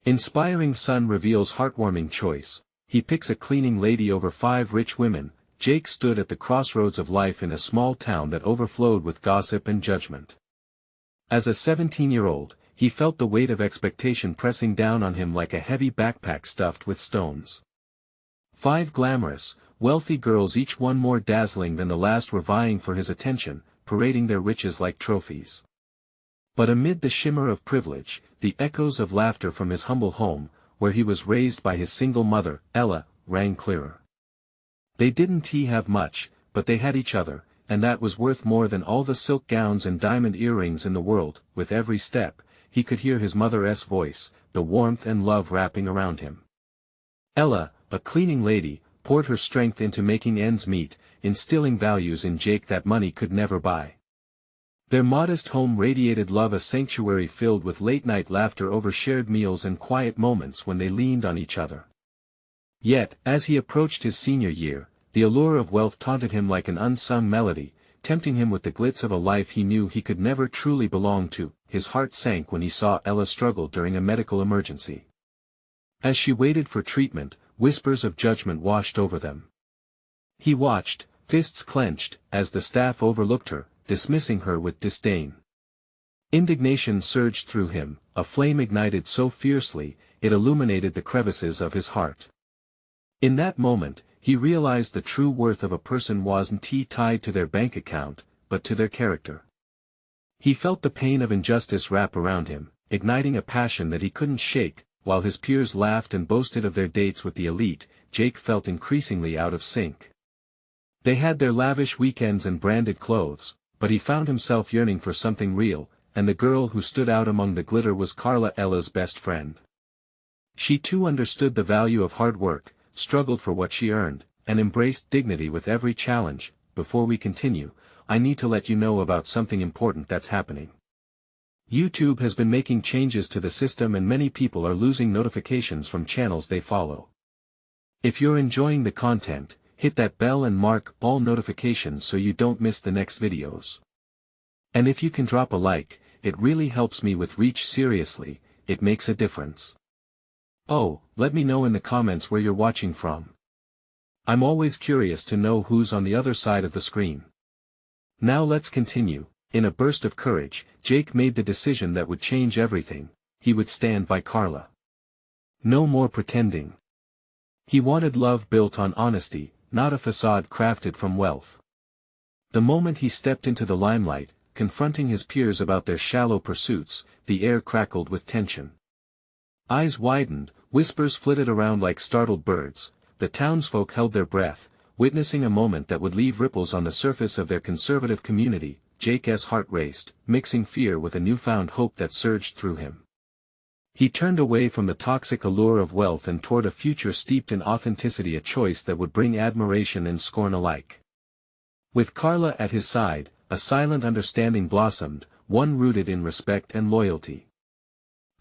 Inspiring son reveals heartwarming choice. He picks a cleaning lady over 5 rich women. Jake stood at the crossroads of life in a small town that overflowed with gossip and judgment. As a 17-year-old, he felt the weight of expectation pressing down on him like a heavy backpack stuffed with stones. 5 glamorous, wealthy girls, each one more dazzling than the last, were vying for his attention, parading their riches like trophies. But amid the shimmer of privilege, the echoes of laughter from his humble home, where he was raised by his single mother, Ella, rang clearer. They didn't have much, but they had each other, and that was worth more than all the silk gowns and diamond earrings in the world. With every step, he could hear his mother's voice, the warmth and love wrapping around him. Ella, a cleaning lady, poured her strength into making ends meet, instilling values in Jake that money could never buy. Their modest home radiated love, a sanctuary filled with late-night laughter over shared meals and quiet moments when they leaned on each other. Yet, as he approached his senior year, the allure of wealth taunted him like an unsung melody, tempting him with the glitz of a life he knew he could never truly belong to. His heart sank when he saw Ella struggle during a medical emergency. As she waited for treatment, whispers of judgment washed over them. He watched, fists clenched, as the staff overlooked her, dismissing her with disdain. Indignation surged through him, a flame ignited so fiercely, it illuminated the crevices of his heart. In that moment, he realized the true worth of a person wasn't tied to their bank account, but to their character. He felt the pain of injustice wrap around him, igniting a passion that he couldn't shake. While his peers laughed and boasted of their dates with the elite, Jake felt increasingly out of sync. They had their lavish weekends and branded clothes, but he found himself yearning for something real, and the girl who stood out among the glitter was Carla, Ella's best friend. She too understood the value of hard work, struggled for what she earned, and embraced dignity with every challenge. Before we continue, I need to let you know about something important that's happening. YouTube has been making changes to the system, and many people are losing notifications from channels they follow. If you're enjoying the content, hit that bell and mark all notifications so you don't miss the next videos. And if you can drop a like, it really helps me with reach. Seriously, it makes a difference. Oh, let me know in the comments where you're watching from. I'm always curious to know who's on the other side of the screen. Now let's continue. In a burst of courage, Jake made the decision that would change everything. He would stand by Carla. No more pretending. He wanted love built on honesty, not a facade crafted from wealth. The moment he stepped into the limelight, confronting his peers about their shallow pursuits, the air crackled with tension. Eyes widened, whispers flitted around like startled birds. The townsfolk held their breath, witnessing a moment that would leave ripples on the surface of their conservative community. Jake's heart raced, mixing fear with a newfound hope that surged through him. He turned away from the toxic allure of wealth and toward a future steeped in authenticity, a choice that would bring admiration and scorn alike. With Carla at his side, a silent understanding blossomed, one rooted in respect and loyalty.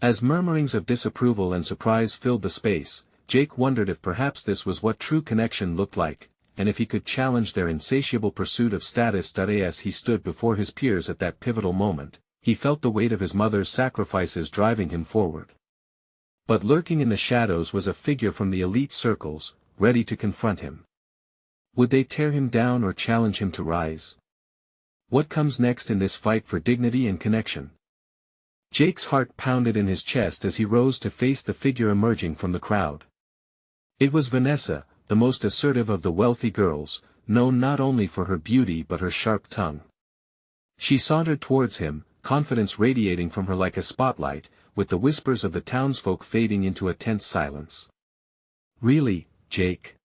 As murmurings of disapproval and surprise filled the space, Jake wondered if perhaps this was what true connection looked like, and if he could challenge their insatiable pursuit of status. As he stood before his peers at that pivotal moment, he felt the weight of his mother's sacrifices driving him forward. But lurking in the shadows was a figure from the elite circles, ready to confront him. Would they tear him down or challenge him to rise? What comes next in this fight for dignity and connection? Jake's heart pounded in his chest as he rose to face the figure emerging from the crowd. It was Vanessa, the most assertive of the wealthy girls, known not only for her beauty but her sharp tongue. She sauntered towards him, confidence radiating from her like a spotlight, with the whispers of the townsfolk fading into a tense silence. Really, Jake?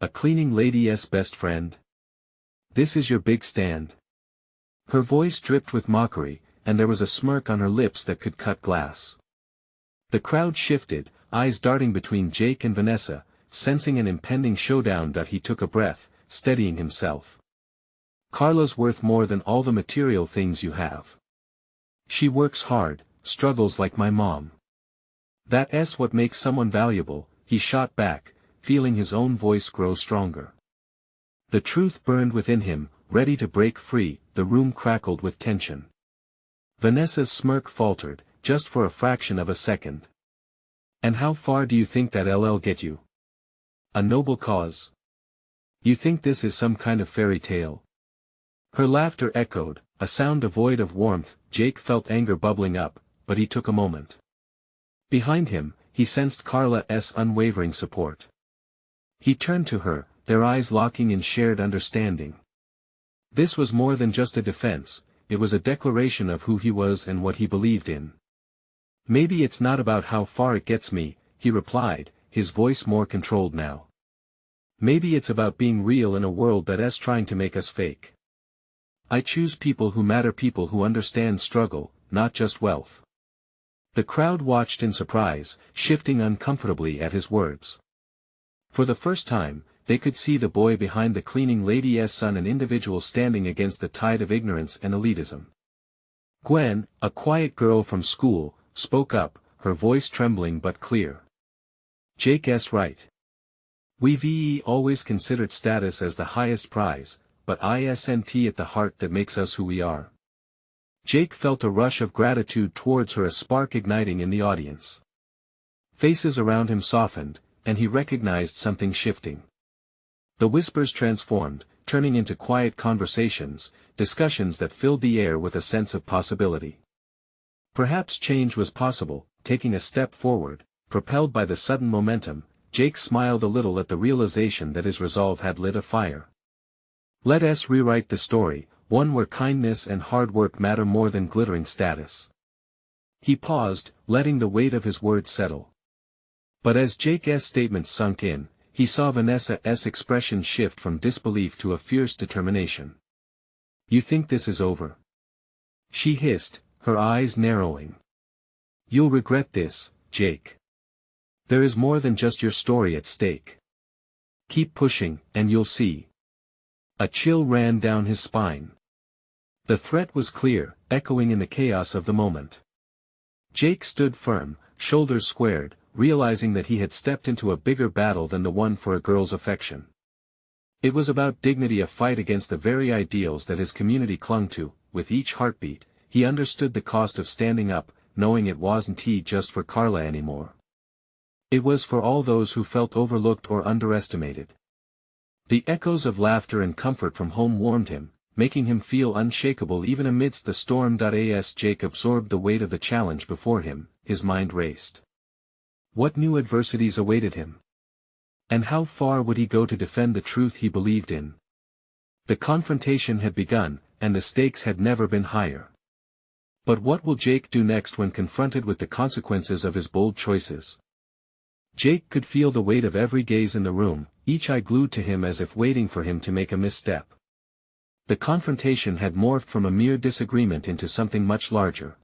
A cleaning lady's best friend? This is your big stand? Her voice dripped with mockery, and there was a smirk on her lips that could cut glass. The crowd shifted, eyes darting between Jake and Vanessa, sensing an impending showdown. He took a breath, steadying himself. Carla's worth more than all the material things you have. She works hard, struggles like my mom. That's what makes someone valuable, he shot back, feeling his own voice grow stronger. The truth burned within him, ready to break free. The room crackled with tension. Vanessa's smirk faltered, just for a fraction of a second. And how far do you think that LL get you? A noble cause. You think this is some kind of fairy tale? Her laughter echoed, a sound devoid of warmth. Jake felt anger bubbling up, but he took a moment. Behind him, he sensed Carla's unwavering support. He turned to her, their eyes locking in shared understanding. This was more than just a defense, it was a declaration of who he was and what he believed in. Maybe it's not about how far it gets me, he replied, his voice more controlled now. Maybe it's about being real in a world that's trying to make us fake. I choose people who matter, people who understand struggle, not just wealth. The crowd watched in surprise, shifting uncomfortably at his words. For the first time, they could see the boy behind the cleaning lady's son, an individual standing against the tide of ignorance and elitism. Gwen, a quiet girl from school, spoke up, her voice trembling but clear. Jake's right. We've always considered status as the highest prize, but isn't at the heart that makes us who we are. Jake felt a rush of gratitude towards her, a spark igniting in the audience. Faces around him softened, and he recognized something shifting. The whispers transformed, turning into quiet conversations, discussions that filled the air with a sense of possibility. Perhaps change was possible. Taking a step forward, propelled by the sudden momentum, Jake smiled a little at the realization that his resolve had lit a fire. Let us rewrite the story, one where kindness and hard work matter more than glittering status. He paused, letting the weight of his words settle. But as Jake's statement sunk in, he saw Vanessa's expression shift from disbelief to a fierce determination. You think this is over? She hissed, her eyes narrowing. You'll regret this, Jake. There is more than just your story at stake. Keep pushing, and you'll see. A chill ran down his spine. The threat was clear, echoing in the chaos of the moment. Jake stood firm, shoulders squared, realizing that he had stepped into a bigger battle than the one for a girl's affection. It was about dignity, a fight against the very ideals that his community clung to. With each heartbeat, he understood the cost of standing up, knowing it wasn't just for Carla anymore. It was for all those who felt overlooked or underestimated. The echoes of laughter and comfort from home warmed him, making him feel unshakable even amidst the storm. As Jake absorbed the weight of the challenge before him, his mind raced. What new adversities awaited him? And how far would he go to defend the truth he believed in? The confrontation had begun, and the stakes had never been higher. But what will Jake do next when confronted with the consequences of his bold choices? Jake could feel the weight of every gaze in the room, each eye glued to him as if waiting for him to make a misstep. The confrontation had morphed from a mere disagreement into something much larger.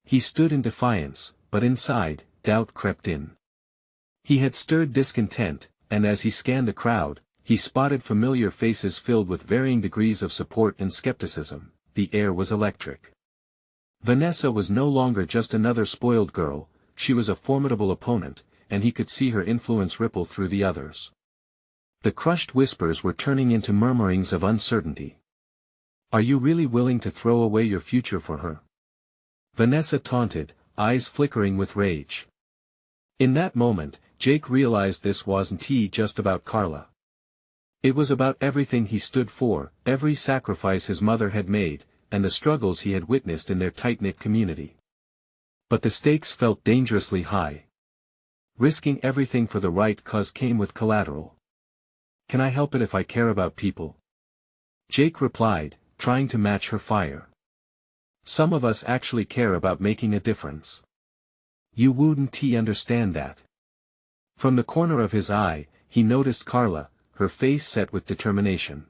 He stood in defiance, but inside, doubt crept in. He had stirred discontent, and as he scanned the crowd, he spotted familiar faces filled with varying degrees of support and skepticism. The air was electric. Vanessa was no longer just another spoiled girl, she was a formidable opponent, and he could see her influence ripple through the others. The crushed whispers were turning into murmurings of uncertainty. Are you really willing to throw away your future for her? Vanessa taunted, eyes flickering with rage. In that moment, Jake realized this wasn't just about Carla. It was about everything he stood for, every sacrifice his mother had made, and the struggles he had witnessed in their tight-knit community. But the stakes felt dangerously high. Risking everything for the right cause came with collateral. Can I help it if I care about people? Jake replied, trying to match her fire. Some of us actually care about making a difference. You wouldn't understand that. From the corner of his eye, he noticed Carla, her face set with determination.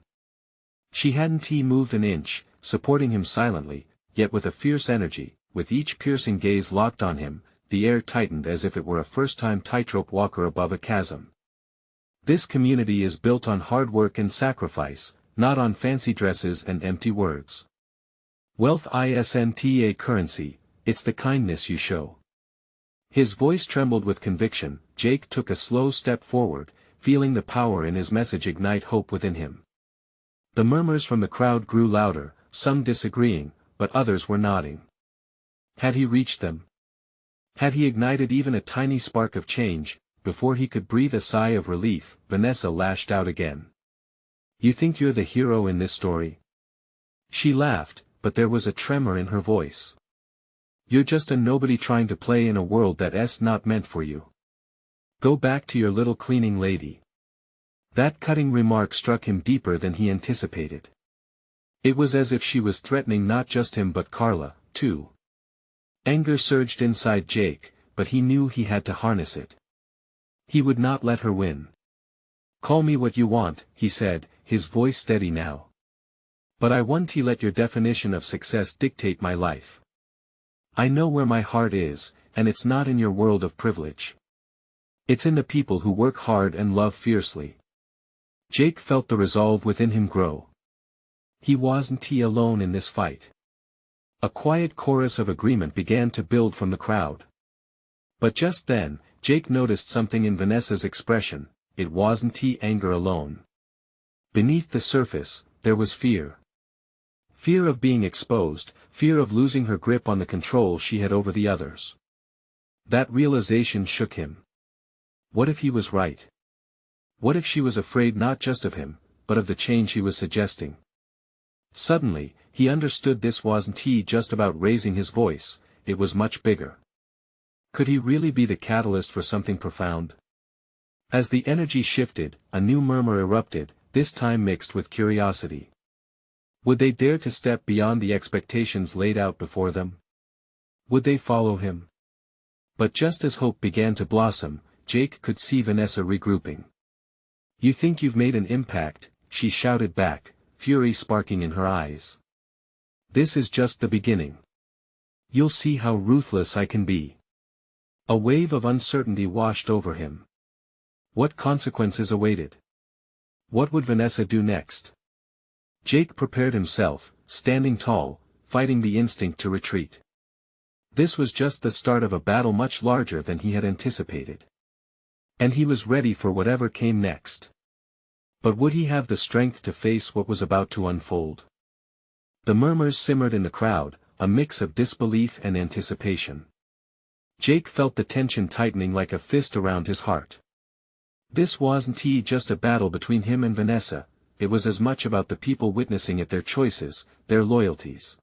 She hadn't moved an inch, supporting him silently, yet with a fierce energy. With each piercing gaze locked on him, the air tightened as if it were a first-time tightrope walker above a chasm. This community is built on hard work and sacrifice, not on fancy dresses and empty words. Wealth isn't a currency, it's the kindness you show. His voice trembled with conviction. Jake took a slow step forward, feeling the power in his message ignite hope within him. The murmurs from the crowd grew louder, some disagreeing, but others were nodding. Had he reached them? Had he ignited even a tiny spark of change, before he could breathe a sigh of relief, Vanessa lashed out again. "You think you're the hero in this story?" She laughed, but there was a tremor in her voice. "You're just a nobody trying to play in a world that's not meant for you. Go back to your little cleaning lady." That cutting remark struck him deeper than he anticipated. It was as if she was threatening not just him but Carla, too. Anger surged inside Jake, but he knew he had to harness it. He would not let her win. "Call me what you want," he said, his voice steady now. "But I won't let your definition of success dictate my life. I know where my heart is, and it's not in your world of privilege. It's in the people who work hard and love fiercely." Jake felt the resolve within him grow. He wasn't alone in this fight. A quiet chorus of agreement began to build from the crowd. But just then, Jake noticed something in Vanessa's expression. It wasn't anger alone. Beneath the surface, there was fear. Fear of being exposed, fear of losing her grip on the control she had over the others. That realization shook him. What if he was right? What if she was afraid not just of him, but of the change he was suggesting? Suddenly, he understood this wasn't just about raising his voice, it was much bigger. Could he really be the catalyst for something profound? As the energy shifted, a new murmur erupted, this time mixed with curiosity. Would they dare to step beyond the expectations laid out before them? Would they follow him? But just as hope began to blossom, Jake could see Vanessa regrouping. "You think you've made an impact," she shouted back, fury sparking in her eyes. "This is just the beginning. You'll see how ruthless I can be." A wave of uncertainty washed over him. What consequences awaited? What would Vanessa do next? Jake prepared himself, standing tall, fighting the instinct to retreat. This was just the start of a battle much larger than he had anticipated. And he was ready for whatever came next. But would he have the strength to face what was about to unfold? The murmurs simmered in the crowd, a mix of disbelief and anticipation. Jake felt the tension tightening like a fist around his heart. This wasn't just a battle between him and Vanessa, it was as much about the people witnessing it, their choices, their loyalties.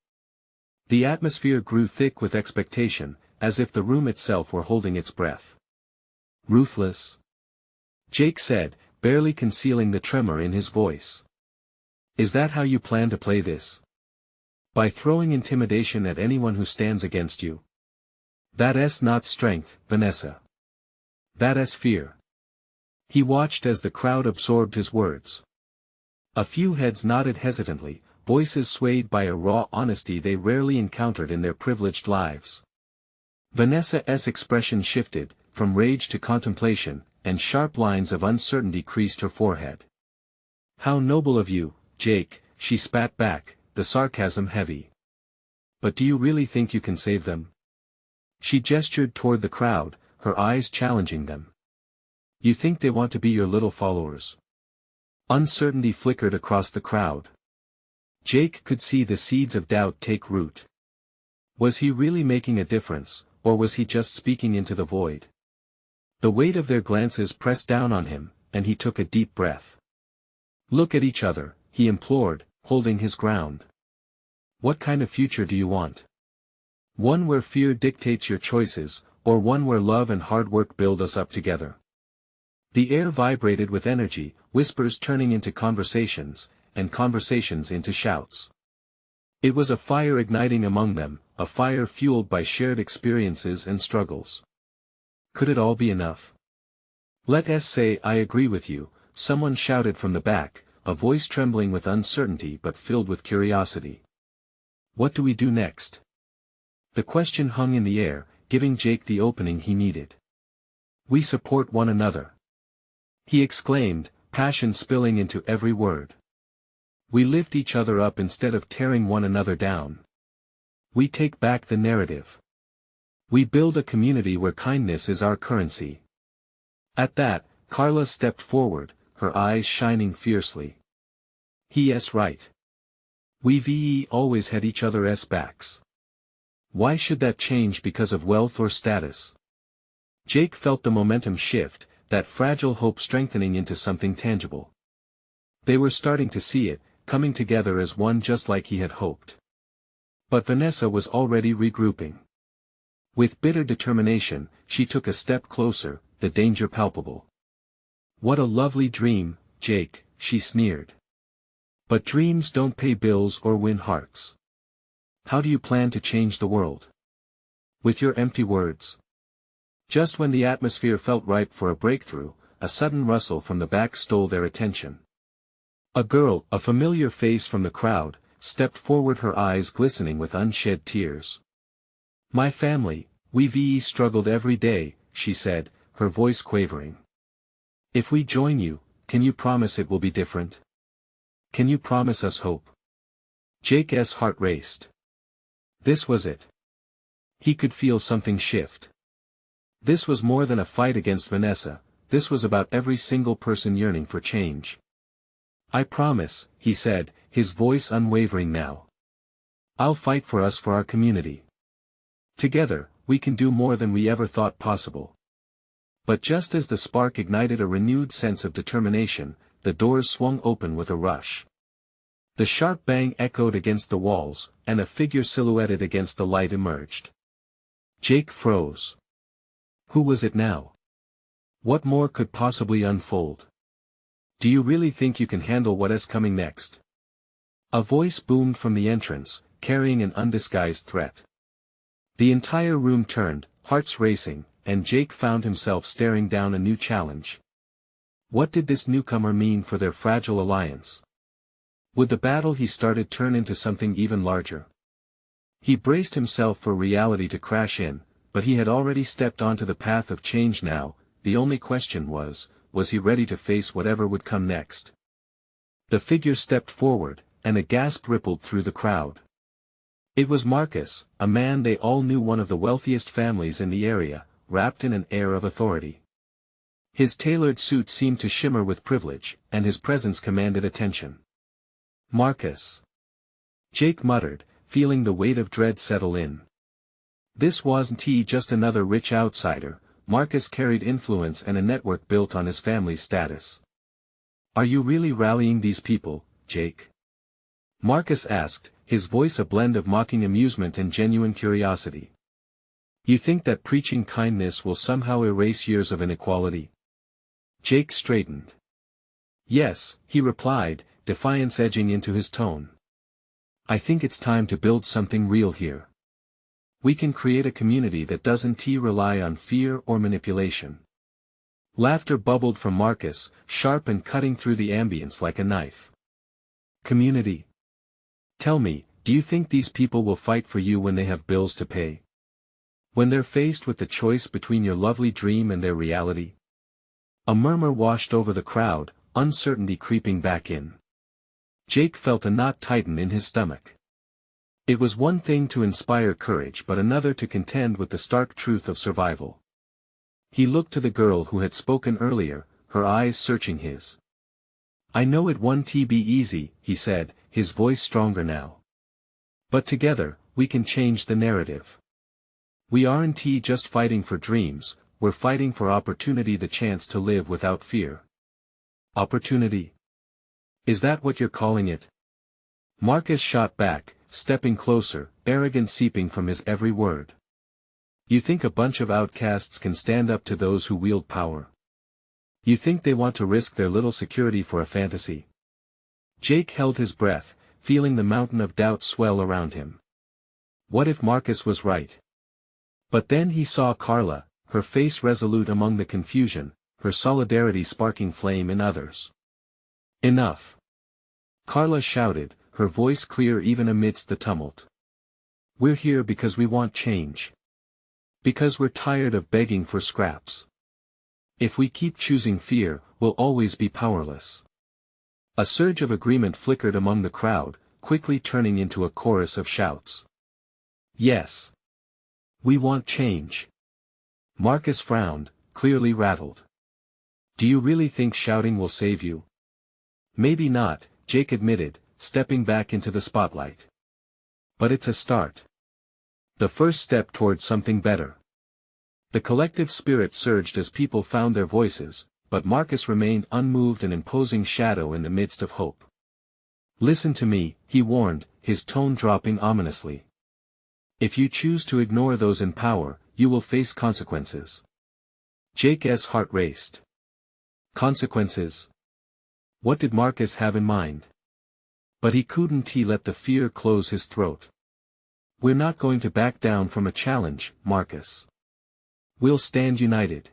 The atmosphere grew thick with expectation, as if the room itself were holding its breath. "Ruthless?" Jake said, barely concealing the tremor in his voice. "Is that how you plan to play this? By throwing intimidation at anyone who stands against you? That's not strength, Vanessa. That's fear." He watched as the crowd absorbed his words. A few heads nodded hesitantly, voices swayed by a raw honesty they rarely encountered in their privileged lives. Vanessa's expression shifted, from rage to contemplation, and sharp lines of uncertainty creased her forehead. "How noble of you, Jake," she spat back, the sarcasm heavy. "But do you really think you can save them?" She gestured toward the crowd, her eyes challenging them. "You think they want to be your little followers?" Uncertainty flickered across the crowd. Jake could see the seeds of doubt take root. Was he really making a difference, or was he just speaking into the void? The weight of their glances pressed down on him, and he took a deep breath. "Look at each other," he implored, holding his ground. "What kind of future do you want? One where fear dictates your choices, or one where love and hard work build us up together?" The air vibrated with energy, whispers turning into conversations, and conversations into shouts. It was a fire igniting among them, a fire fueled by shared experiences and struggles. Could it all be enough? "Let us say I agree with you," someone shouted from the back, a voice trembling with uncertainty but filled with curiosity. "What do we do next?" The question hung in the air, giving Jake the opening he needed. "We support one another," he exclaimed, passion spilling into every word. "We lift each other up instead of tearing one another down. We take back the narrative. We build a community where kindness is our currency." At that, Carla stepped forward, her eyes shining fiercely. "He's right. We've always had each other's backs. Why should that change because of wealth or status? Jake felt the momentum shift, that fragile hope strengthening into something tangible. They were starting to see it, coming together as one just like he had hoped. But Vanessa was already regrouping. With bitter determination, she took a step closer, the danger palpable. "What a lovely dream, Jake," she sneered. "But dreams don't pay bills or win hearts. How do you plan to change the world? With your empty words?" Just when the atmosphere felt ripe for a breakthrough, a sudden rustle from the back stole their attention. A girl, a familiar face from the crowd, stepped forward, her eyes glistening with unshed tears. "My family, we've struggled every day," she said, her voice quavering. "If we join you, can you promise it will be different? Can you promise us hope?" Jake's heart raced. This was it. He could feel something shift. This was more than a fight against Vanessa, this was about every single person yearning for change. "I promise," he said, his voice unwavering now. "I'll fight for us, for our community. Together, we can do more than we ever thought possible." But just as the spark ignited a renewed sense of determination, the doors swung open with a rush. The sharp bang echoed against the walls, and a figure silhouetted against the light emerged. Jake froze. Who was it now? What more could possibly unfold? "Do you really think you can handle what is coming next?" A voice boomed from the entrance, carrying an undisguised threat. The entire room turned, hearts racing, and Jake found himself staring down a new challenge. What did this newcomer mean for their fragile alliance? Would the battle he started turn into something even larger? He braced himself for reality to crash in, but he had already stepped onto the path of change now. The only question was he ready to face whatever would come next? The figure stepped forward, and a gasp rippled through the crowd. It was Marcus, a man they all knew, one of the wealthiest families in the area, wrapped in an air of authority. His tailored suit seemed to shimmer with privilege, and his presence commanded attention. "Marcus," Jake muttered, feeling the weight of dread settle in. This wasn't just another rich outsider. Marcus carried influence and a network built on his family's status. "Are you really rallying these people, Jake?" Marcus asked, his voice a blend of mocking amusement and genuine curiosity. "You think that preaching kindness will somehow erase years of inequality?" Jake straightened. "Yes," he replied, defiance edging into his tone. "I think it's time to build something real here. We can create a community that doesn't rely on fear or manipulation." Laughter bubbled from Marcus, sharp and cutting through the ambience like a knife. "Community? Tell me, do you think these people will fight for you when they have bills to pay? When they're faced with the choice between your lovely dream and their reality?" A murmur washed over the crowd, uncertainty creeping back in. Jake felt a knot tighten in his stomach. It was one thing to inspire courage, but another to contend with the stark truth of survival. He looked to the girl who had spoken earlier, her eyes searching his. "I know it won't be easy," he said, his voice stronger now. "But together, we can change the narrative. We aren't just fighting for dreams, we're fighting for opportunity, the chance to live without fear." "Opportunity? Is that what you're calling it?" Marcus shot back, stepping closer, arrogance seeping from his every word. "You think a bunch of outcasts can stand up to those who wield power? You think they want to risk their little security for a fantasy?" Jake held his breath, feeling the mountain of doubt swell around him. What if Marcus was right? But then he saw Carla, her face resolute among the confusion, her solidarity sparking flame in others. "Enough!" Carla shouted, her voice clear even amidst the tumult. "We're here because we want change. Because we're tired of begging for scraps. If we keep choosing fear, we'll always be powerless." A surge of agreement flickered among the crowd, quickly turning into a chorus of shouts. "Yes. We want change." Marcus frowned, clearly rattled. "Do you really think shouting will save you?" "Maybe not," Jake admitted, stepping back into the spotlight. "But it's a start. The first step towards something better. The collective spirit surged as people found their voices, but Marcus remained unmoved, an imposing shadow in the midst of hope. Listen to me, he warned, his tone dropping ominously. If you choose to ignore those in power, you will face consequences. Jake's heart raced. Consequences? What did Marcus have in mind? But he couldn't let the fear close his throat. We're not going to back down from a challenge, Marcus. We'll stand united.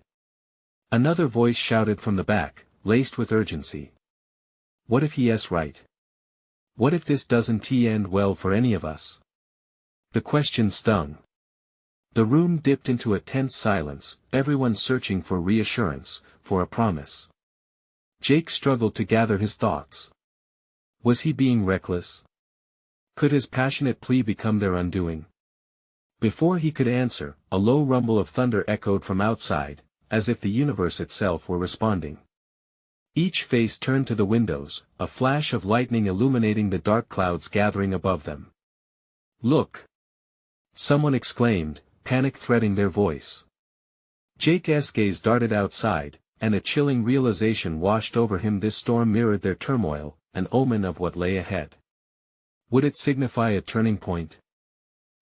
Another voice shouted from the back, laced with urgency. What if he's right? What if this doesn't end well for any of us? The question stung. The room dipped into a tense silence, everyone searching for reassurance, for a promise. Jake struggled to gather his thoughts. Was he being reckless? Could his passionate plea become their undoing? Before he could answer, a low rumble of thunder echoed from outside, as if the universe itself were responding. Each face turned to the windows, a flash of lightning illuminating the dark clouds gathering above them. Look! Someone exclaimed, panic threading their voice. Jake's gaze darted outside, and a chilling realization washed over him. This storm mirrored their turmoil, an omen of what lay ahead. Would it signify a turning point?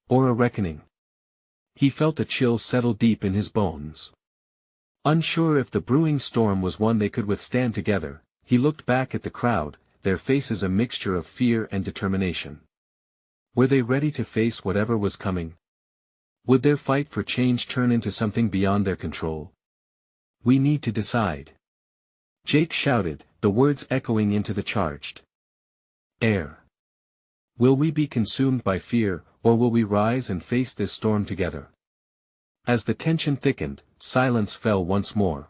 Or a reckoning? He felt a chill settle deep in his bones. Unsure if the brewing storm was one they could withstand together, he looked back at the crowd, their faces a mixture of fear and determination. Were they ready to face whatever was coming? Would their fight for change turn into something beyond their control? We need to decide. Jake shouted, the words echoing into the charged air. Will we be consumed by fear, or will we rise and face this storm together? As the tension thickened, silence fell once more.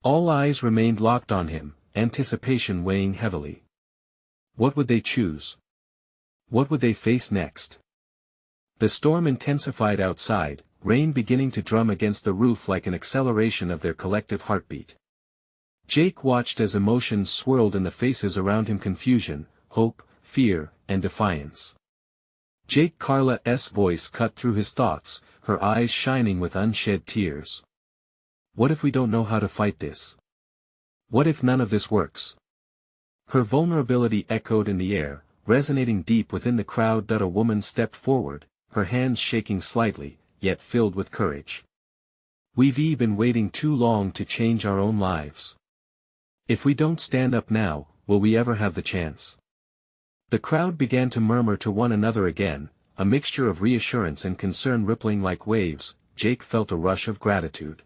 All eyes remained locked on him, anticipation weighing heavily. What would they choose? What would they face next? The storm intensified outside, rain beginning to drum against the roof like an acceleration of their collective heartbeat. Jake watched as emotions swirled in the faces around him: confusion, hope, fear, and defiance. Carla's voice cut through his thoughts, her eyes shining with unshed tears. What if we don't know how to fight this? What if none of this works? Her vulnerability echoed in the air, resonating deep within the crowd. A woman stepped forward, her hands shaking slightly, yet filled with courage. We've been waiting too long to change our own lives. If we don't stand up now, will we ever have the chance? The crowd began to murmur to one another again, a mixture of reassurance and concern rippling like waves. Jake felt a rush of gratitude.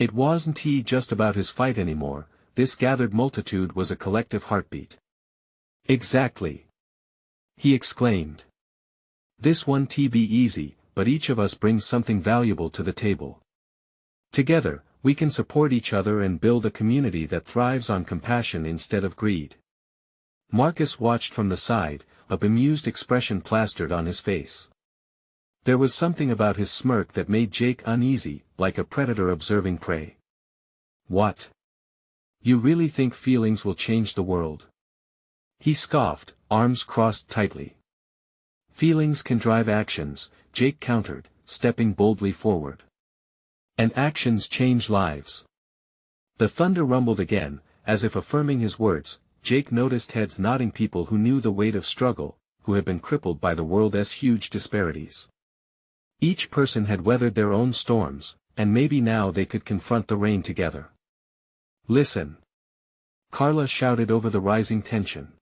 It wasn't just about his fight anymore, this gathered multitude was a collective heartbeat. Exactly! He exclaimed. This won't be easy, but each of us brings something valuable to the table. Together, we can support each other and build a community that thrives on compassion instead of greed. Marcus watched from the side, a bemused expression plastered on his face. There was something about his smirk that made Jake uneasy, like a predator observing prey. What? You really think feelings will change the world? He scoffed, arms crossed tightly. Feelings can drive actions, Jake countered, stepping boldly forward. And actions change lives. The thunder rumbled again, as if affirming his words. Jake noticed heads nodding, people who knew the weight of struggle, who had been crippled by the world's huge disparities. Each person had weathered their own storms, and maybe now they could confront the rain together. Listen! Carla shouted over the rising tension.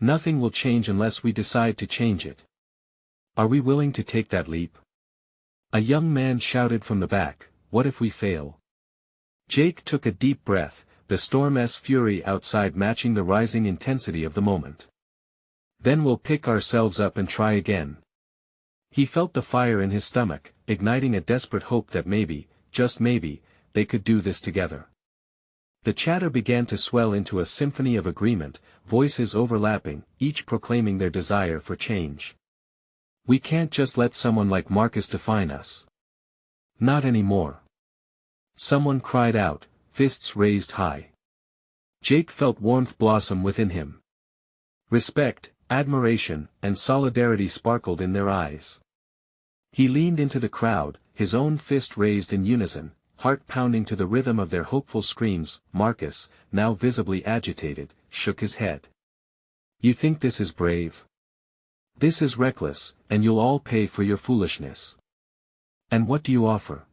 Nothing will change unless we decide to change it. Are we willing to take that leap? A young man shouted from the back, what if we fail? Jake took a deep breath, the storm's fury outside matching the rising intensity of the moment. Then we'll pick ourselves up and try again. He felt the fire in his stomach, igniting a desperate hope that maybe, just maybe, they could do this together. The chatter began to swell into a symphony of agreement, voices overlapping, each proclaiming their desire for change. We can't just let someone like Marcus define us. Not anymore. Someone cried out, fists raised high. Jake felt warmth blossom within him. Respect, admiration, and solidarity sparkled in their eyes. He leaned into the crowd, his own fist raised in unison, heart pounding to the rhythm of their hopeful screams. Marcus, now visibly agitated, shook his head. You think this is brave? This is reckless, and you'll all pay for your foolishness. And what do you offer?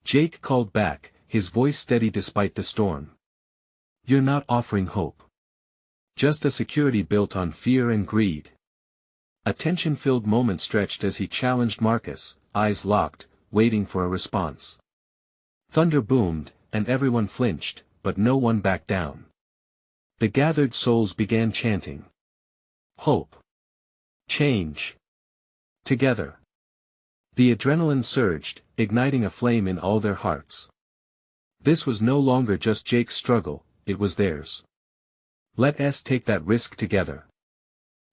Jake called back, his voice steady despite the storm. You're not offering hope. Just a security built on fear and greed. A tension-filled moment stretched as he challenged Marcus, eyes locked, waiting for a response. Thunder boomed, and everyone flinched, but no one backed down. The gathered souls began chanting. Hope. Change. Together. The adrenaline surged, igniting a flame in all their hearts. This was no longer just Jake's struggle, it was theirs. Let us take that risk together.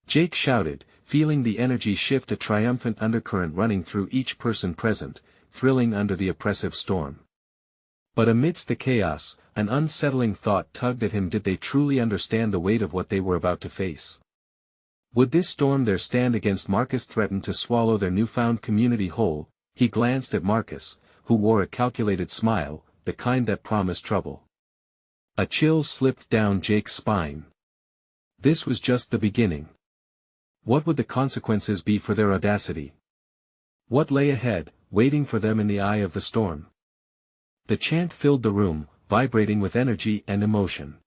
Jake shouted, feeling the energy shift, a triumphant undercurrent running through each person present, thrilling under the oppressive storm. But amidst the chaos, an unsettling thought tugged at him. Did they truly understand the weight of what they were about to face? Would this storm their stand against Marcus threaten to swallow their newfound community whole? He glanced at Marcus, who wore a calculated smile, the kind that promised trouble. A chill slipped down Jake's spine. This was just the beginning. What would the consequences be for their audacity? What lay ahead, waiting for them in the eye of the storm? The chant filled the room, vibrating with energy and emotion.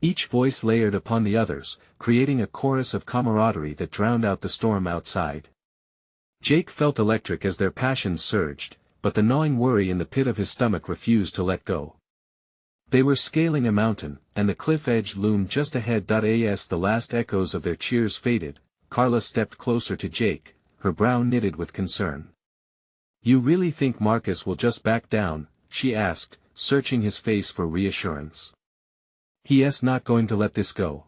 Each voice layered upon the others, creating a chorus of camaraderie that drowned out the storm outside. Jake felt electric as their passions surged, but the gnawing worry in the pit of his stomach refused to let go. They were scaling a mountain, and the cliff edge loomed just ahead. As the last echoes of their cheers faded, Carla stepped closer to Jake, her brow knitted with concern. You really think Marcus will just back down? She asked, searching his face for reassurance. He's not going to let this go.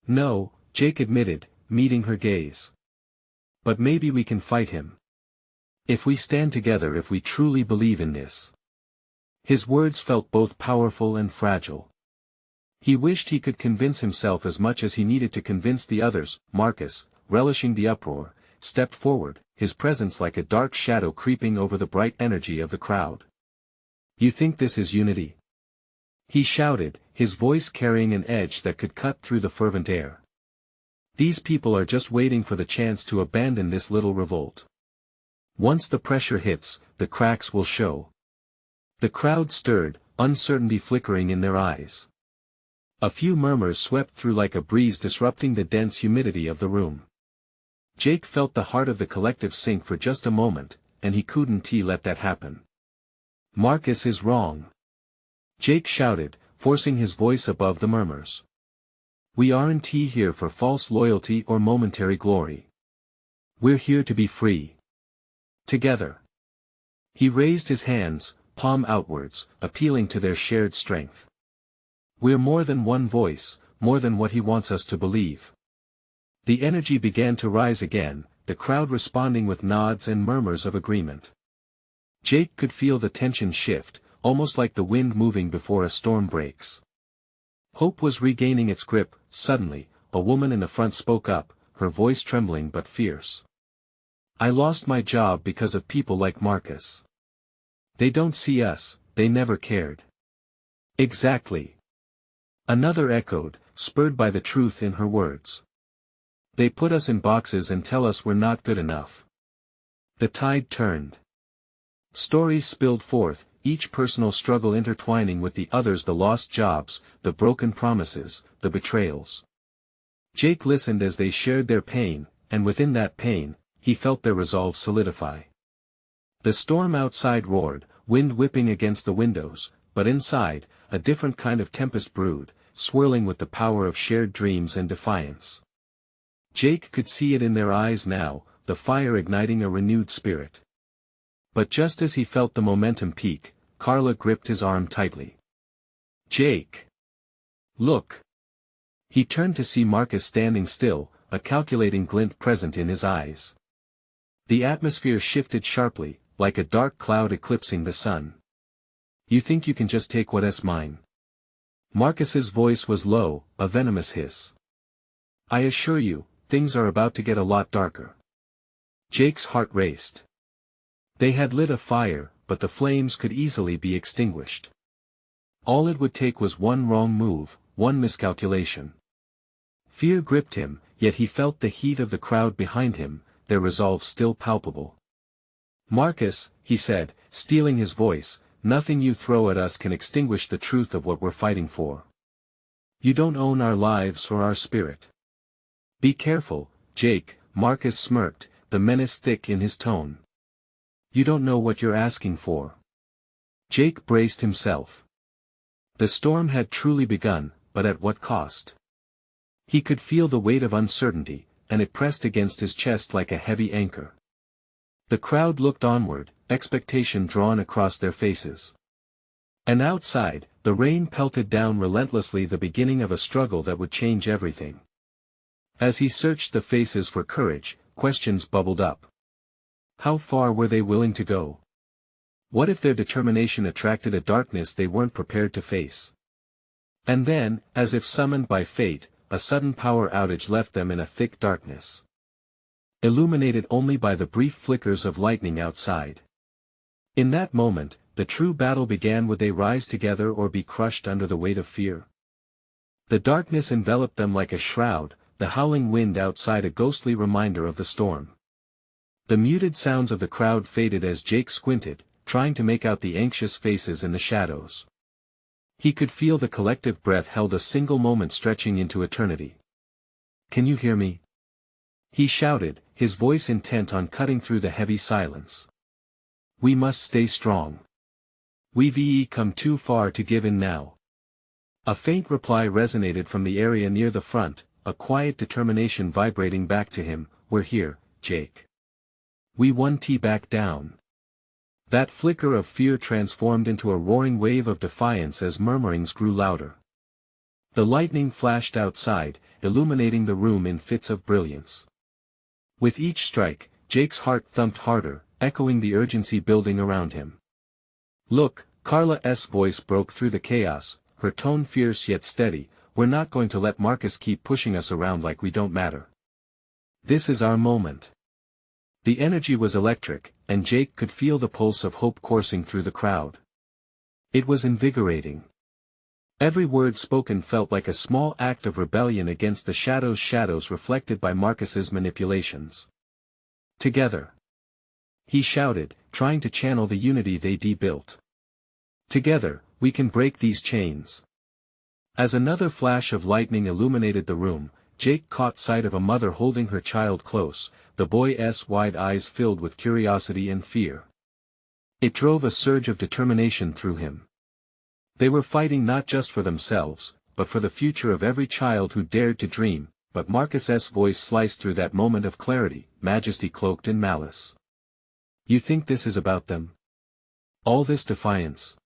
No, Jake admitted, meeting her gaze. But maybe we can fight him. If we stand together, if we truly believe in this. His words felt both powerful and fragile. He wished he could convince himself as much as he needed to convince the others. Marcus, relishing the uproar, stepped forward, his presence like a dark shadow creeping over the bright energy of the crowd. You think this is unity? He shouted, his voice carrying an edge that could cut through the fervent air. These people are just waiting for the chance to abandon this little revolt. Once the pressure hits, the cracks will show. The crowd stirred, uncertainty flickering in their eyes. A few murmurs swept through like a breeze, disrupting the dense humidity of the room. Jake felt the heart of the collective sink for just a moment, and he couldn't let that happen. Marcus is wrong. Jake shouted, forcing his voice above the murmurs. We aren't here for false loyalty or momentary glory. We're here to be free. Together. He raised his hands, palm outwards, appealing to their shared strength. We're more than one voice, more than what he wants us to believe. The energy began to rise again, the crowd responding with nods and murmurs of agreement. Jake could feel the tension shift, almost like the wind moving before a storm breaks. Hope was regaining its grip. Suddenly, a woman in the front spoke up, her voice trembling but fierce. I lost my job because of people like Marcus. They don't see us, they never cared. Exactly. Another echoed, spurred by the truth in her words. They put us in boxes and tell us we're not good enough. The tide turned. Stories spilled forth, each personal struggle intertwining with the others, the lost jobs, the broken promises, the betrayals. Jake listened as they shared their pain, and within that pain, he felt their resolve solidify. The storm outside roared, wind whipping against the windows, but inside, a different kind of tempest brewed, swirling with the power of shared dreams and defiance. Jake could see it in their eyes now, the fire igniting a renewed spirit. But just as he felt the momentum peak, Carla gripped his arm tightly. Jake! Look! He turned to see Marcus standing still, a calculating glint present in his eyes. The atmosphere shifted sharply, like a dark cloud eclipsing the sun. You think you can just take what's mine? Marcus's voice was low, a venomous hiss. I assure you, things are about to get a lot darker. Jake's heart raced. They had lit a fire, but the flames could easily be extinguished. All it would take was one wrong move, one miscalculation. Fear gripped him, yet he felt the heat of the crowd behind him, their resolve still palpable. "Marcus," he said, steeling his voice, "nothing you throw at us can extinguish the truth of what we're fighting for. You don't own our lives or our spirit." "Be careful, Jake," Marcus smirked, the menace thick in his tone. "You don't know what you're asking for." Jake braced himself. The storm had truly begun, but at what cost? He could feel the weight of uncertainty, and it pressed against his chest like a heavy anchor. The crowd looked onward, expectation drawn across their faces. And outside, the rain pelted down relentlessly, the beginning of a struggle that would change everything. As he searched the faces for courage, questions bubbled up. How far were they willing to go? What if their determination attracted a darkness they weren't prepared to face? And then, as if summoned by fate, a sudden power outage left them in a thick darkness, illuminated only by the brief flickers of lightning outside. In that moment, the true battle began. Would they rise together or be crushed under the weight of fear? The darkness enveloped them like a shroud, the howling wind outside a ghostly reminder of the storm. The muted sounds of the crowd faded as Jake squinted, trying to make out the anxious faces in the shadows. He could feel the collective breath held, a single moment stretching into eternity. "Can you hear me?" he shouted, his voice intent on cutting through the heavy silence. "We must stay strong. We've come too far to give in now." A faint reply resonated from the area near the front, a quiet determination vibrating back to him, "We're here, Jake. We won't back down." That flicker of fear transformed into a roaring wave of defiance as murmurings grew louder. The lightning flashed outside, illuminating the room in fits of brilliance. With each strike, Jake's heart thumped harder, echoing the urgency building around him. "Look," Carla's voice broke through the chaos, her tone fierce yet steady, "we're not going to let Marcus keep pushing us around like we don't matter. This is our moment." The energy was electric, and Jake could feel the pulse of hope coursing through the crowd. It was invigorating. Every word spoken felt like a small act of rebellion against the shadows reflected by Marcus's manipulations. "Together," he shouted, trying to channel the unity they built. "Together, we can break these chains." As another flash of lightning illuminated the room, Jake caught sight of a mother holding her child close, the boy's wide eyes filled with curiosity and fear. It drove a surge of determination through him. They were fighting not just for themselves, but for the future of every child who dared to dream. But Marcus's voice sliced through that moment of clarity, majesty cloaked in malice. "You think this is about them? All this defiance?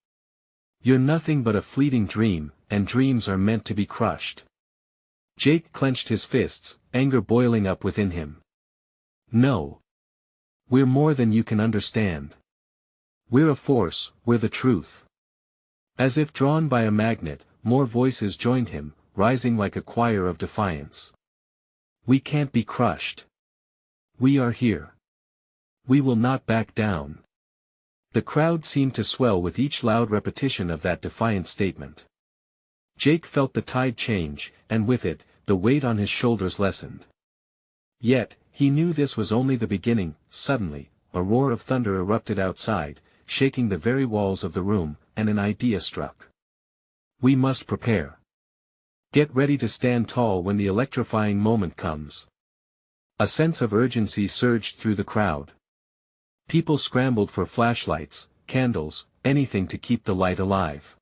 You're nothing but a fleeting dream, and dreams are meant to be crushed." Jake clenched his fists, anger boiling up within him. "No. We're more than you can understand. We're a force, we're the truth." As if drawn by a magnet, more voices joined him, rising like a choir of defiance. "We can't be crushed. We are here. We will not back down." The crowd seemed to swell with each loud repetition of that defiant statement. Jake felt the tide change, and with it, the weight on his shoulders lessened. Yet, he knew this was only the beginning. Suddenly, a roar of thunder erupted outside, shaking the very walls of the room, and an idea struck. "We must prepare. Get ready to stand tall when the electrifying moment comes." A sense of urgency surged through the crowd. People scrambled for flashlights, candles, anything to keep the light alive.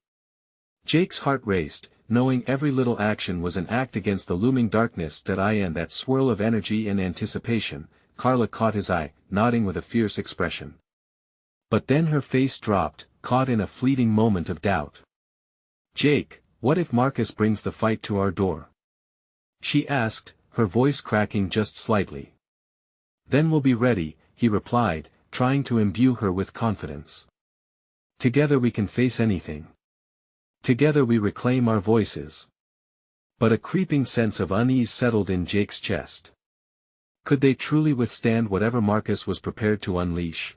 Jake's heart raced, knowing every little action was an act against the looming darkness. And that swirl of energy and anticipation, Carla caught his eye, nodding with a fierce expression. But then her face dropped, caught in a fleeting moment of doubt. "Jake, what if Marcus brings the fight to our door?" she asked, her voice cracking just slightly. "Then we'll be ready," he replied, trying to imbue her with confidence. "Together we can face anything. Together we reclaim our voices." But a creeping sense of unease settled in Jake's chest. Could they truly withstand whatever Marcus was prepared to unleash?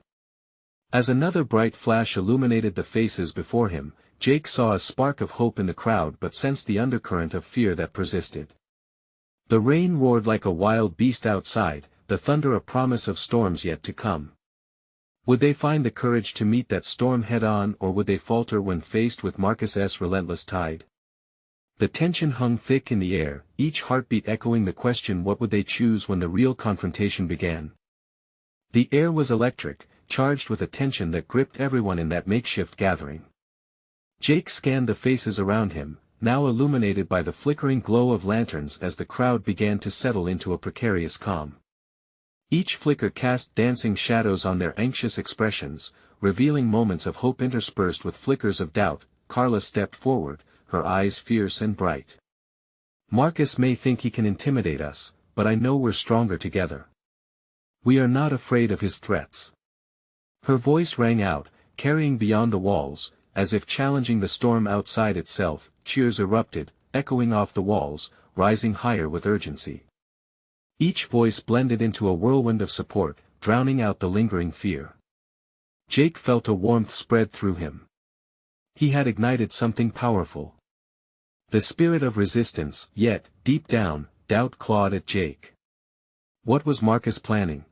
As another bright flash illuminated the faces before him, Jake saw a spark of hope in the crowd but sensed the undercurrent of fear that persisted. The rain roared like a wild beast outside, the thunder a promise of storms yet to come. Would they find the courage to meet that storm head-on, or would they falter when faced with Marcus's relentless tide? The tension hung thick in the air, each heartbeat echoing the question, what would they choose when the real confrontation began? The air was electric, charged with a tension that gripped everyone in that makeshift gathering. Jake scanned the faces around him, now illuminated by the flickering glow of lanterns as the crowd began to settle into a precarious calm. Each flicker cast dancing shadows on their anxious expressions, revealing moments of hope interspersed with flickers of doubt. Carla stepped forward, her eyes fierce and bright. "Marcus may think he can intimidate us, but I know we're stronger together. We are not afraid of his threats." Her voice rang out, carrying beyond the walls, as if challenging the storm outside itself. Cheers erupted, echoing off the walls, rising higher with urgency. Each voice blended into a whirlwind of support, drowning out the lingering fear. Jake felt a warmth spread through him. He had ignited something powerful. The spirit of resistance, yet, deep down, doubt clawed at Jake. What was Marcus planning?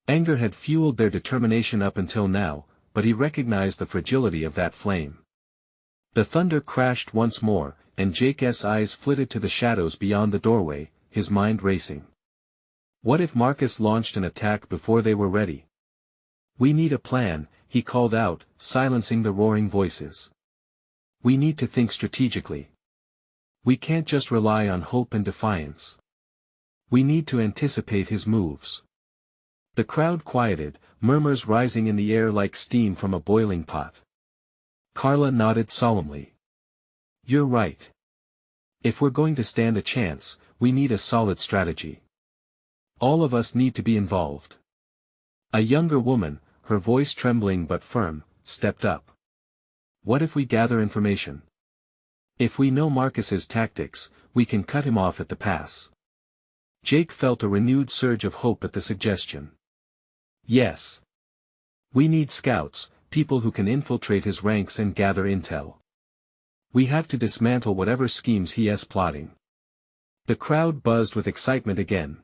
Anger had fueled their determination up until now, but he recognized the fragility of that flame. The thunder crashed once more, and Jake's eyes flitted to the shadows beyond the doorway, his mind racing. What if Marcus launched an attack before they were ready? "We need a plan," he called out, silencing the roaring voices. "We need to think strategically. We can't just rely on hope and defiance. We need to anticipate his moves." The crowd quieted, murmurs rising in the air like steam from a boiling pot. Carla nodded solemnly. "You're right. If we're going to stand a chance, we need a solid strategy. All of us need to be involved." A younger woman, her voice trembling but firm, stepped up. "What if we gather information? If we know Marcus's tactics, we can cut him off at the pass." Jake felt a renewed surge of hope at the suggestion. "Yes. We need scouts, people who can infiltrate his ranks and gather intel. We have to dismantle whatever schemes he is plotting." The crowd buzzed with excitement again.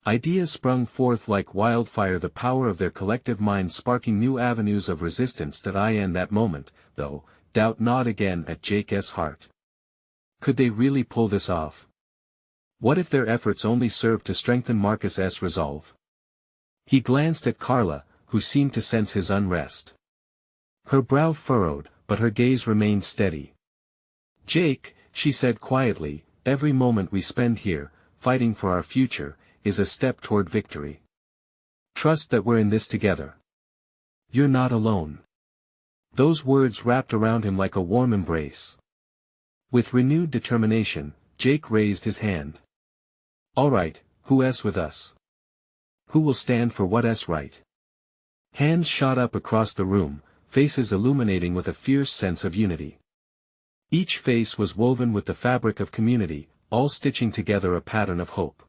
Ideas sprung forth like wildfire, the power of their collective minds sparking new avenues of resistance. In that moment, though, doubt gnawed again at Jake's heart. Could they really pull this off? What if their efforts only served to strengthen Marcus's resolve? He glanced at Carla, who seemed to sense his unrest. Her brow furrowed, but her gaze remained steady. "Jake," she said quietly, "every moment we spend here, fighting for our future, is a step toward victory. Trust that we're in this together. You're not alone." Those words wrapped around him like a warm embrace. With renewed determination, Jake raised his hand. "All right, who's with us? Who will stand for what's right?" Hands shot up across the room, faces illuminating with a fierce sense of unity. Each face was woven with the fabric of community, all stitching together a pattern of hope.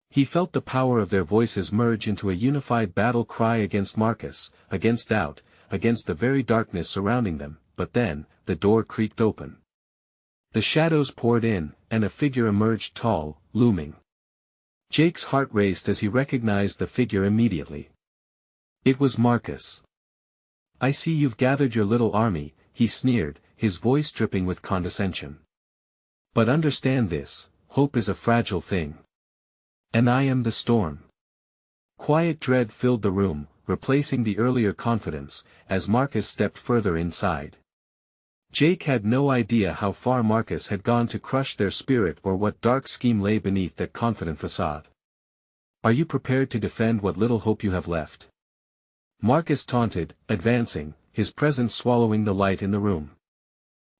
He felt the power of their voices merge into a unified battle cry against Marcus, against doubt, against the very darkness surrounding them. But then, the door creaked open. The shadows poured in, and a figure emerged, tall, looming. Jake's heart raced as he recognized the figure immediately. It was Marcus. "I see you've gathered your little army," he sneered, his voice dripping with condescension. "But understand this, hope is a fragile thing. And I am the storm." Quiet dread filled the room, replacing the earlier confidence, as Marcus stepped further inside. Jake had no idea how far Marcus had gone to crush their spirit or what dark scheme lay beneath that confident facade. "Are you prepared to defend what little hope you have left?" Marcus taunted, advancing, his presence swallowing the light in the room.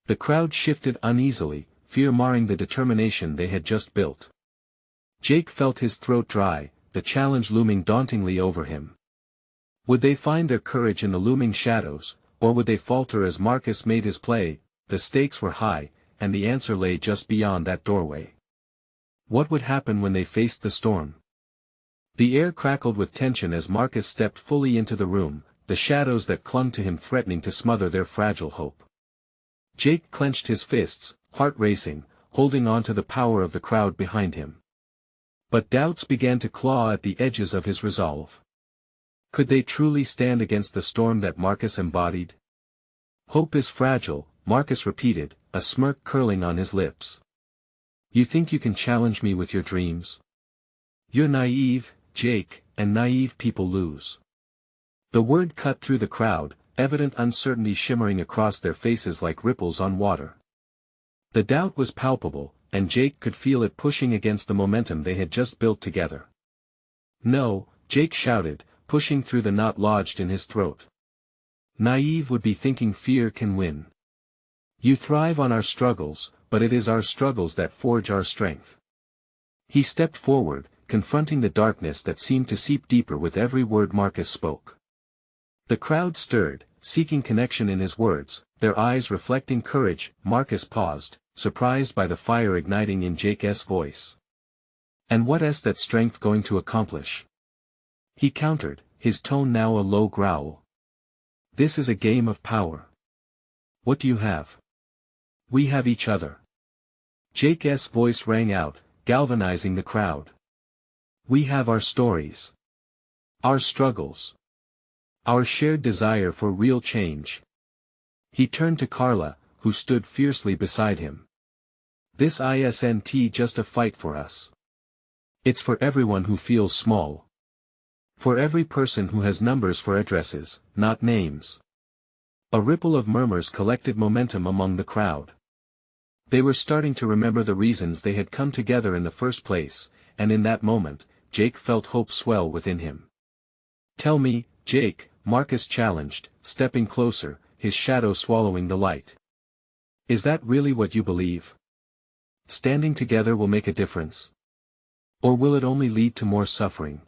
The crowd shifted uneasily, fear marring the determination they had just built. Jake felt his throat dry, the challenge looming dauntingly over him. Would they find their courage in the looming shadows, or would they falter as Marcus made his play? The stakes were high, and the answer lay just beyond that doorway. What would happen when they faced the storm? The air crackled with tension as Marcus stepped fully into the room, the shadows that clung to him threatening to smother their fragile hope. Jake clenched his fists, heart racing, holding on to the power of the crowd behind him. But doubts began to claw at the edges of his resolve. Could they truly stand against the storm that Marcus embodied? Hope is fragile, Marcus repeated, a smirk curling on his lips. You think you can challenge me with your dreams? You're naive, Jake, and naive people lose. The word cut through the crowd, evident uncertainty shimmering across their faces like ripples on water. The doubt was palpable, and Jake could feel it pushing against the momentum they had just built together. No, Jake shouted, pushing through the knot lodged in his throat. Naive would be thinking fear can win. You thrive on our struggles, but it is our struggles that forge our strength. He stepped forward, confronting the darkness that seemed to seep deeper with every word Marcus spoke. The crowd stirred, seeking connection in his words, their eyes reflecting courage. Marcus paused, surprised by the fire igniting in Jake's voice. And what is that strength going to accomplish? He countered, his tone now a low growl. This is a game of power. What do you have? We have each other. Jake's voice rang out, galvanizing the crowd. We have our stories. Our struggles. Our shared desire for real change. He turned to Carla, who stood fiercely beside him. This isn't just a fight for us. It's for everyone who feels small. For every person who has numbers for addresses, not names. A ripple of murmurs collected momentum among the crowd. They were starting to remember the reasons they had come together in the first place, and in that moment, Jake felt hope swell within him. Tell me, Jake, Marcus challenged, stepping closer, his shadow swallowing the light. Is that really what you believe? Standing together will make a difference? Or will it only lead to more suffering?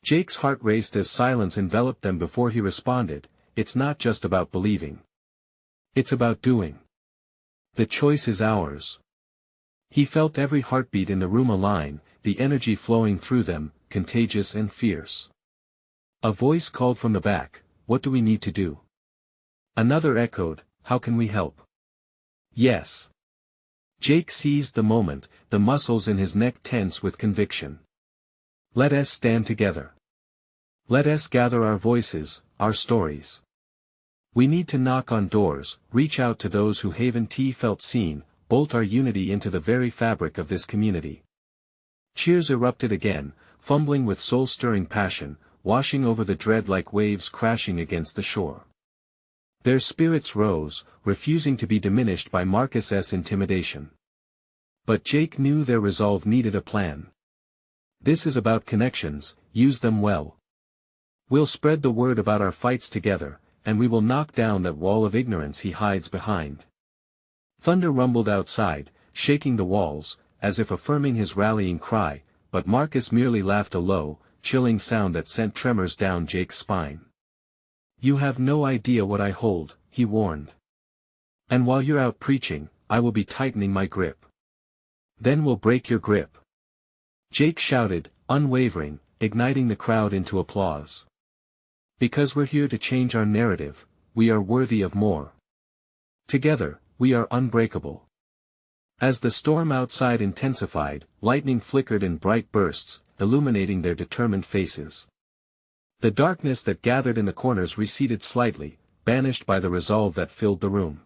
Jake's heart raced as silence enveloped them before he responded, it's not just about believing. It's about doing. The choice is ours. He felt every heartbeat in the room align, the energy flowing through them, contagious and fierce. A voice called from the back, what do we need to do? Another echoed, how can we help? Yes. Jake seized the moment, the muscles in his neck tense with conviction. Let us stand together. Let us gather our voices, our stories. We need to knock on doors, reach out to those who haven't felt seen, bolt our unity into the very fabric of this community. Cheers erupted again, fumbling with soul-stirring passion, washing over the dread like waves crashing against the shore. Their spirits rose, refusing to be diminished by Marcus's intimidation. But Jake knew their resolve needed a plan. This is about connections, use them well. We'll spread the word about our fights together, and we will knock down that wall of ignorance he hides behind. Thunder rumbled outside, shaking the walls, as if affirming his rallying cry, but Marcus merely laughed a low, chilling sound that sent tremors down Jake's spine. You have no idea what I hold, he warned. And while you're out preaching, I will be tightening my grip. Then we'll break your grip. Jake shouted, unwavering, igniting the crowd into applause. Because we're here to change our narrative, we are worthy of more. Together, we are unbreakable. As the storm outside intensified, lightning flickered in bright bursts, illuminating their determined faces. The darkness that gathered in the corners receded slightly, banished by the resolve that filled the room.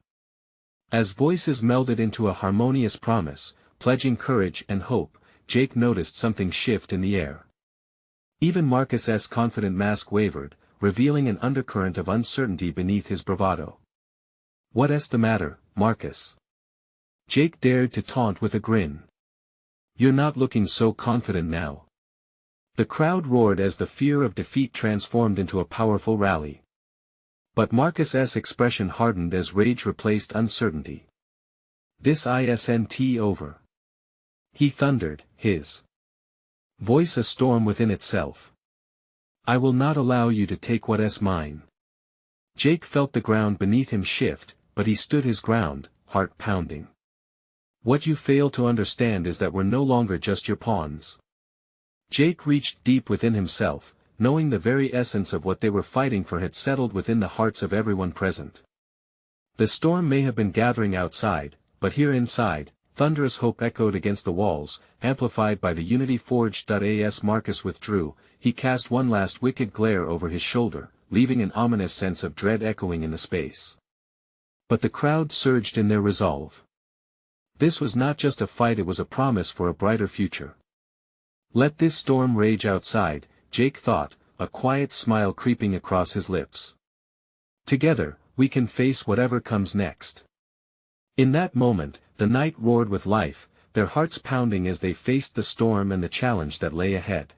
As voices melded into a harmonious promise, pledging courage and hope, Jake noticed something shift in the air. Even Marcus's confident mask wavered, revealing an undercurrent of uncertainty beneath his bravado. What's the matter, Marcus? Jake dared to taunt with a grin. You're not looking so confident now. The crowd roared as the fear of defeat transformed into a powerful rally. But Marcus's expression hardened as rage replaced uncertainty. This isn't over. He thundered, his voice a storm within itself. I will not allow you to take what's mine. Jake felt the ground beneath him shift, but he stood his ground, heart pounding. What you fail to understand is that we're no longer just your pawns. Jake reached deep within himself, knowing the very essence of what they were fighting for had settled within the hearts of everyone present. The storm may have been gathering outside, but here inside, thunderous hope echoed against the walls, amplified by the unity forged. As Marcus withdrew, he cast one last wicked glare over his shoulder, leaving an ominous sense of dread echoing in the space. But the crowd surged in their resolve. This was not just a fight, it was a promise for a brighter future. Let this storm rage outside, Jake thought, a quiet smile creeping across his lips. Together, we can face whatever comes next. In that moment, the night roared with life, their hearts pounding as they faced the storm and the challenge that lay ahead.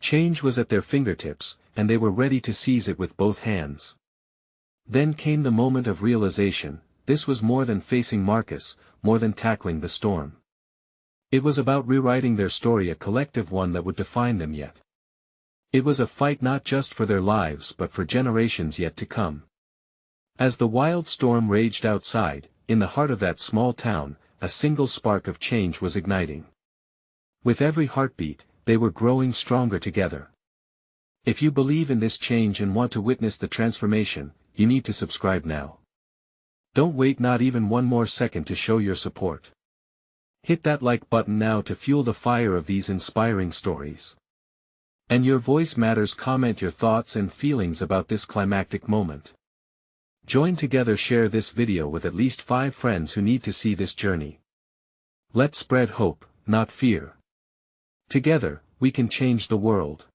Change was at their fingertips, and they were ready to seize it with both hands. Then came the moment of realization. This was more than facing Marcus, more than tackling the storm. It was about rewriting their story, a collective one that would define them yet. It was a fight not just for their lives but for generations yet to come. As the wild storm raged outside, in the heart of that small town, a single spark of change was igniting. With every heartbeat, they were growing stronger together. If you believe in this change and want to witness the transformation, you need to subscribe now. Don't wait not even one more second to show your support. Hit that like button now to fuel the fire of these inspiring stories. And your voice matters. Comment your thoughts and feelings about this climactic moment. Join together, share this video with at least 5 friends who need to see this journey. Let's spread hope, not fear. Together, we can change the world.